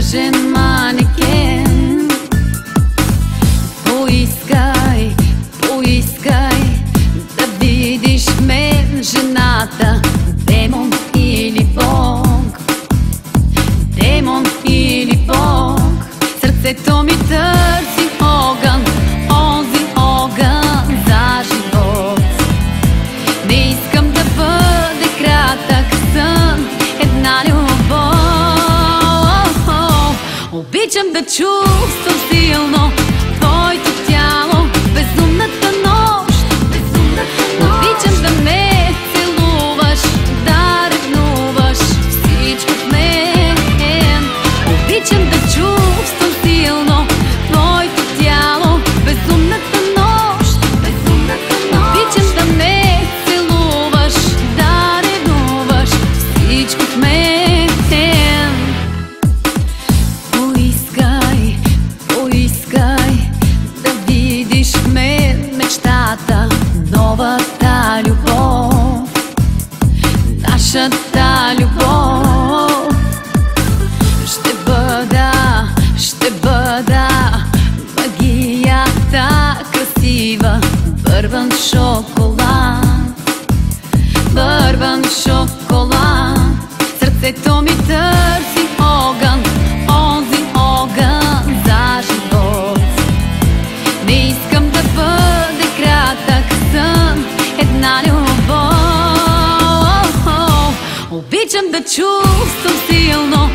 тъжен манекен. Поискай, поискай да видиш мен, жената, демон или Бог, демон или Бог. Сърцето ми търси огън, онзи огън за живот. Не искам да бъде кратък сън, една любов. Обичам да чувствам силно твоето тяло, безумната нощ. Обичам да ме целуваш, да ревнуваш всичко в мен. Обичам да чувствам силно твоето тяло, безумната нощ. Обичам да ме целуваш, да ревнуваш всичко в мен. Поискай, поискай да видиш в мен мечтата, новата любов, нашата любов. Ще бъда магията красива, бърбан шоколад, бърбан шоколад. Сърцето ми търси огън, онзи огън за живот. Не искам да бъде кратък сън, една любов. Обичам да чувствам силно